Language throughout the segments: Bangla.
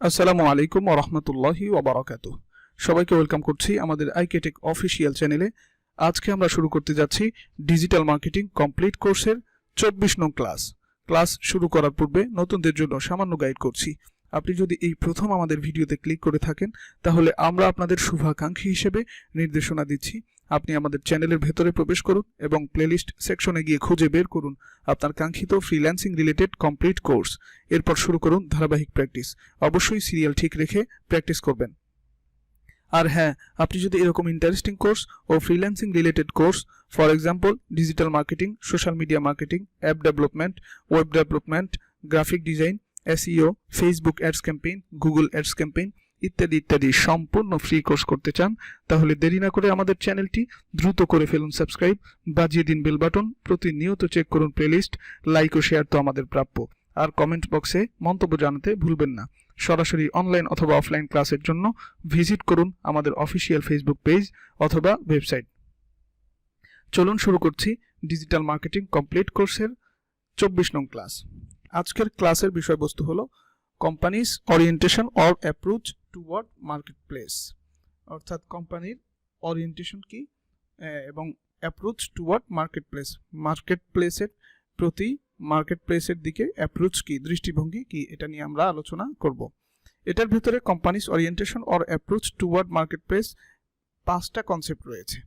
আসসালামু আলাইকুম ওয়া রাহমাতুল্লাহি ওয়া বারাকাতুহু। সবাইকে ওয়েলকাম করছি আমাদের আইকেটেক অফিশিয়াল চ্যানেলে। আজকে আমরা শুরু করতে যাচ্ছি ডিজিটাল মার্কেটিং কমপ্লিট কোর্সের 24 নং ক্লাস। ক্লাস শুরু করার পূর্বে নতুনদের জন্য সামান্য গাইড করছি। আপনি যদি এই প্রথম আমাদের ভিডিওতে ক্লিক করে থাকেন তাহলে আমরা আপনাদের শুভাকাঙ্ক্ষী হিসেবে নির্দেশনা দিচ্ছি। আপনি আমাদের চ্যানেলের ভেতরে প্রবেশ করুন এবং প্লেলিস্ট সেকশনে গিয়ে খুঁজে বের করুন আপনার কাঙ্ক্ষিত ফ্রিল্যান্সিং রিলেটেড কমপ্লিট কোর্স। এরপর শুরু করুন ধারাবাহিক প্র্যাকটিস। অবশ্যই সিরিয়াল ঠিক রেখে প্র্যাকটিস করবেন। আর হ্যাঁ, আপনি যদি এরকম ইন্টারেস্টিং কোর্স ও freelancing related course, for example digital marketing, social media marketing, app development, web development, graphic design, SEO, Facebook ads campaign, Google ads campaign ইত্যাদি ইত্যাদি সম্পূর্ণ ফ্রি কোর্স করতে চান তাহলে দেরি না করে আমাদের চ্যানেলটি দ্রুত করে ফেলুন সাবস্ক্রাইব, বাজিয়ে দিন বেল বাটন, প্রতিনিয়ত চেক করুন প্লেলিস্ট, লাইক ও শেয়ার তো আমাদের প্রাপ্য। আর কমেন্ট বক্সে মন্তব্য জানাতে ভুলবেন না। সরাসরি অনলাইন অথবা অফলাইন ক্লাসের জন্য ভিজিট করুন আমাদের অফিসিয়াল ফেসবুক পেজ অথবা ওয়েবসাইট। চলুন শুরু করছি ডিজিটাল মার্কেটিং কমপ্লিট কোর্সের 24 নং ক্লাস। আজকের ক্লাসের বিষয়বস্তু হলো company's orientation or approach toward marketplace, অর্থাৎ কোম্পানির ওরিয়েন্টেশন কি এবং অ্যাপ্রোচ টুওয়ার্ড মার্কেটপ্লেস, মার্কেটপ্লেসের প্রতি মার্কেটপ্লেসের দিকে অ্যাপ্রোচ কি, দৃষ্টিভঙ্গি কি, এটা নিয়ে আমরা আলোচনা করব। এটার ভিতরে company's orientation or approach toward marketplace 5টা কনসেপ্ট রয়েছে।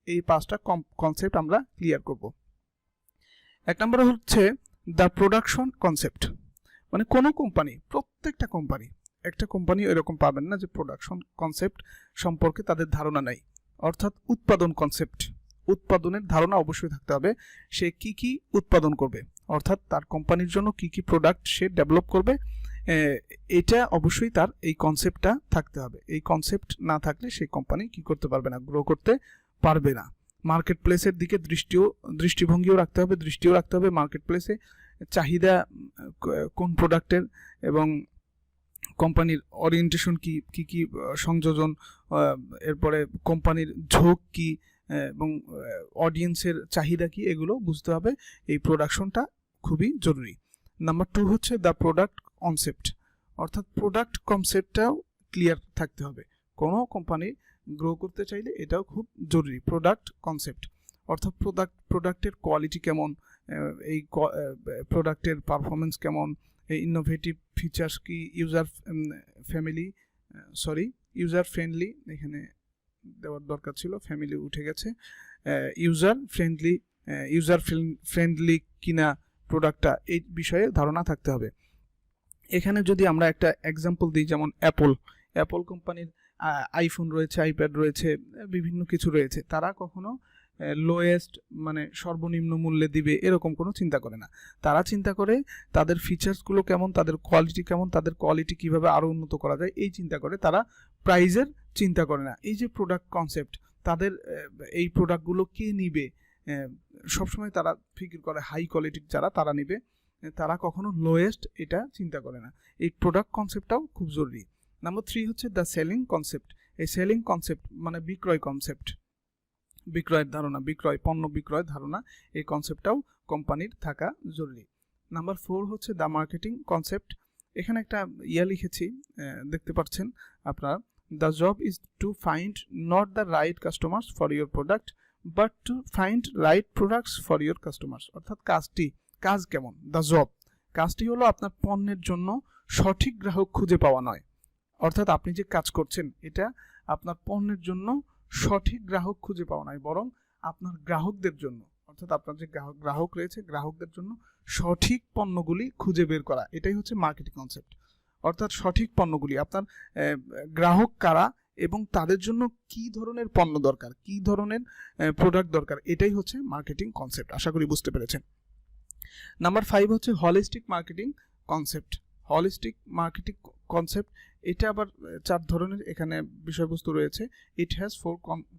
এই 5টা কনসেপ্ট আমরা ক্লিয়ার করব। 1 নম্বর হচ্ছে দ্য প্রোডাকশন কনসেপ্ট, মানে কোনো কোম্পানি, প্রত্যেকটা কোম্পানি, একটা কোম্পানি এরকম পাবেন না যে প্রোডাকশন কনসেপ্ট সম্পর্কে তাদের ধারণা নাই, অর্থাৎ উৎপাদন কনসেপ্ট, উৎপাদনের ধারণা অবশ্যই থাকতে হবে। সে কি কি উৎপাদন করবে, অর্থাৎ তার কোম্পানির জন্য কি কি প্রোডাক্ট সে ডেভেলপ করবে, এটা অবশ্যই তার এই কনসেপ্টটা থাকতে হবে। এই কনসেপ্ট না থাকলে সেই কোম্পানি কি করতে পারবে না, গ্রো করতে পারবে না। মার্কেট প্লেসের দিকে দৃষ্টিভঙ্গিও রাখতে হবে, মার্কেট প্লেসে চাহিদা কোন প্রোডাক্টের এবং কোম্পানির ওরিয়েন্টেশন কি কি কি সংযোজন, এরপরে কোম্পানির ঝোঁক কি এবং অডিয়েন্সের চাহিদা কি, এগুলো বুঝতে হবে। এই প্রোডাকশনটা খুবই জরুরি। নাম্বার 2 হচ্ছে দ্য প্রোডাক্ট কনসেপ্ট, অর্থাৎ প্রোডাক্ট কনসেপ্টটাও ক্লিয়ার থাকতে হবে। কোনো কোম্পানি গ্রো করতে চাইলে এটাও খুব জরুরি, প্রোডাক্ট কনসেপ্ট, অর্থাৎ প্রোডাক্টের কোয়ালিটি কেমন, এই প্রোডাক্টের পারফরমেন্স কেমন, ইনোভেটিভ ফিচার্স কি, ইউজার ফ্রেন্ডলি, এখানে দেওয়ার দরকার ছিল, ফ্যামিলি উঠে গেছে, ইউজার ফ্রেন্ডলি কিনা প্রোডাক্টটা, এই বিষয়ে ধারণা থাকতে হবে। এখানে যদি আমরা একটা এক্সাম্পল দিই, যেমন অ্যাপল কোম্পানির আইফোন রয়েছে, আইপ্যাড রয়েছে, বিভিন্ন কিছু রয়েছে, তারা কখনো লোয়েস্ট মানে সর্বনিম্ন মূল্যে দিবে এরকম কোনো চিন্তা করে না। তারা চিন্তা করে তাদের ফিচার্সগুলো কেমন, তাদের কোয়ালিটি কেমন, তাদের কোয়ালিটি কিভাবে আরও উন্নত করা যায়, এই চিন্তা করে। তারা প্রাইজের চিন্তা করে না। এই যে প্রোডাক্ট কনসেপ্ট, তাদের এই প্রোডাক্টগুলো কে নিবে, সবসময় তারা ফিকির করে হাই কোয়ালিটির যারা তারা নিবে, তারা কখনো লোয়েস্ট এটা চিন্তা করে না। এই প্রোডাক্ট কনসেপ্টটাও খুব জরুরি। নাম্বার 3 হচ্ছে দ্য সেলিং কনসেপ্ট। এই সেলিং কনসেপ্ট মানে বিক্রয় কনসেপ্ট, বিক্রয়ের ধারণা, পণ্য বিক্রয়ের ধারণা, এই কনসেপ্টটাও কোম্পানির থাকা জরুরি। নাম্বার 4 হচ্ছে দ্য মার্কেটিং কনসেপ্ট। এখানে একটা লিখেছি, দেখতে পাচ্ছেন আপনারা, the job is to find not the right customers for your product but to find right products for your customers, অর্থাৎ কাজ কেমন, দ্য জব, কাজটি হলো আপনার পণ্যের জন্য সঠিক গ্রাহক খুঁজে পাওয়া নয়, অর্থাৎ আপনি যে কাজ করছেন এটা আপনার পণ্যের জন্য সঠিক গ্রাহক খুঁজে পাওয়া নয়, বরং আপনার গ্রাহকদের জন্য, অর্থাৎ আপনার যে গ্রাহক রয়েছে গ্রাহকদের জন্য সঠিক পণ্যগুলি খুঁজে বের করা, এটাই হচ্ছে মার্কেটিং কনসেপ্ট। অর্থাৎ সঠিক পণ্যগুলি, আপনার গ্রাহক কারা এবং তাদের জন্য কি ধরনের পণ্য দরকার, কি ধরনের প্রোডাক্ট দরকার, এটাই হচ্ছে মার্কেটিং কনসেপ্ট। আশা করি বুঝতে পেরেছেন। নাম্বার 5 হচ্ছে holistic marketing concept. Holistic marketing concept এটা আবার 4 ধরনের এখানে বিষয়বস্তু রয়েছে। ইট হ্যাজ 4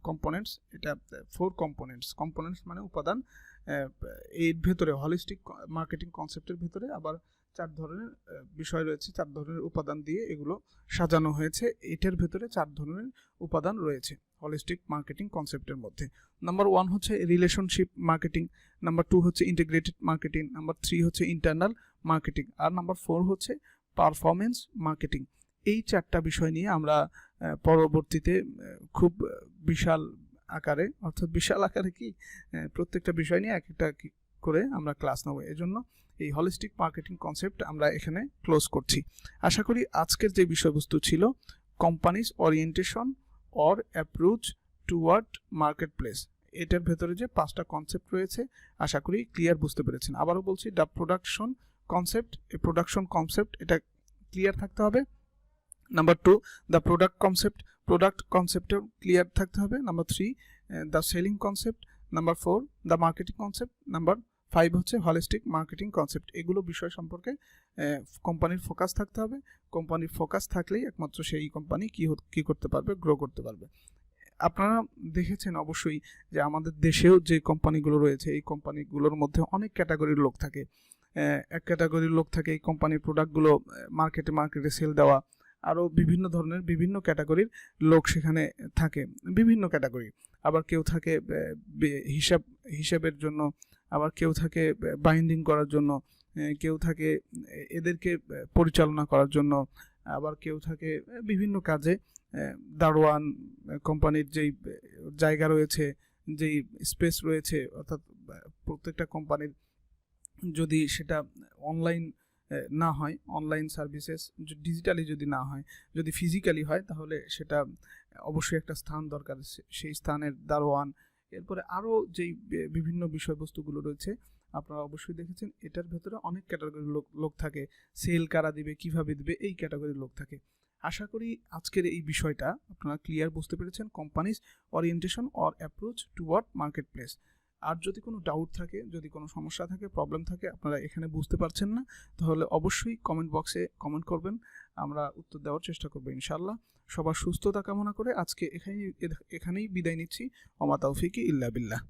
কম্পোনেন্টস, এটা 4 কম্পোনেন্টস মানে উপাদান। এর ভেতরে হলিস্টিক মার্কেটিং কনসেপ্টের ভেতরে আবার 4 ধরনের বিষয় রয়েছে, 4 ধরনের উপাদান দিয়ে এগুলো সাজানো হয়েছে। এটার ভেতরে 4 ধরনের উপাদান রয়েছে হলিস্টিক মার্কেটিং কনসেপ্টের মধ্যে। নাম্বার 1 হচ্ছে রিলেশনশিপ মার্কেটিং, নাম্বার 2 হচ্ছে ইন্টিগ্রেটেড মার্কেটিং, নাম্বার 3 হচ্ছে ইন্টারনাল মার্কেটিং, আর নাম্বার 4 হচ্ছে পারফরমেন্স মার্কেটিং। এই 4টা বিষয় নিয়ে আমরা পরবর্তীতে খুব বিশাল আকারে, অর্থাৎ বিশাল আকারে কি প্রত্যেকটা বিষয় নিয়ে এক একটা করে আমরা ক্লাস নেব। এজন্য এই হলিস্টিক মার্কেটিং কনসেপ্ট আমরা এখানে ক্লোজ করছি। আশা করি আজকের যে বিষয়বস্তু ছিল companies orientation or approach toward market place, এটার ভেতরে যে 5টা কনসেপ্ট রয়েছে আশা করি ক্লিয়ার বুঝতে পেরেছেন। আবারও বলছি, দ্য প্রোডাকশন কনসেপ্ট, এই প্রোডাকশন কনসেপ্ট এটা ক্লিয়ার থাকতে হবে। নাম্বার 2, দ্য প্রোডাক্ট কনসেপ্টও ক্লিয়ার থাকতে হবে। Number 3, the selling concept. Number 4, the marketing concept. Number 5 হচ্ছে হলিস্টিক মার্কেটিং কনসেপ্ট। এগুলো বিষয় সম্পর্কে কোম্পানির ফোকাস থাকতে হবে। কোম্পানির ফোকাস থাকলেই একমাত্র সেই কোম্পানি কি করতে পারবে, গ্রো করতে পারবে। আপনারা দেখেছেন অবশ্যই যে আমাদের দেশেও যে কোম্পানিগুলো রয়েছে এই কোম্পানিগুলোর মধ্যে অনেক ক্যাটাগরির লোক থাকে। এক ক্যাটাগরির লোক থাকে এই কোম্পানির প্রোডাক্টগুলো মার্কেটে সেল দেওয়া, আরও বিভিন্ন ধরনের বিভিন্ন ক্যাটাগরির লোক সেখানে থাকে, বিভিন্ন ক্যাটাগরি। আবার কেউ থাকে হিসাবের জন্য, আবার কেউ থাকে বাইন্ডিং করার জন্য, কেউ থাকে এদেরকে পরিচালনা করার জন্য, আবার কেউ থাকে বিভিন্ন কাজে। দারোয়ান, কোম্পানির যেই জায়গা রয়েছে, যেই স্পেস রয়েছে, অর্থাৎ প্রত্যেকটা কোম্পানির যদি সেটা অনলাইন না হয়, অনলাইন সার্ভিসেস ডিজিটালি যদি না হয়, যদি ফিজিক্যালি হয়, তাহলে সেটা অবশ্যই একটা স্থান দরকার, সেই স্থানের দারোয়ান। এরপরে আরও যেই বিভিন্ন বিষয়বস্তুগুলো রয়েছে আপনারা অবশ্যই দেখেছেন, এটার ভেতরে অনেক ক্যাটাগরির লোক থাকে। সেল কারা দিবে, কিভাবে দিবে, এই ক্যাটাগরির লোক থাকে। আশা করি আজকের এই বিষয়টা আপনারা ক্লিয়ার বুঝতে পেরেছেন, company's orientation or approach toward marketplace. আর যদি কোনো ডাউট থাকে, যদি কোনো সমস্যা থাকে, প্রবলেম থাকে, আপনারা এখানে বুঝতে পারছেন না, তাহলে অবশ্যই কমেন্ট বক্সে কমেন্ট করবেন, আমরা উত্তর দেওয়ার চেষ্টা করবো ইনশাআল্লাহ। সবার সুস্থতা কামনা করে আজকে এখানেই বিদায় নিচ্ছি। ওমা তাওফিকি ইল্লা বিল্লাহ।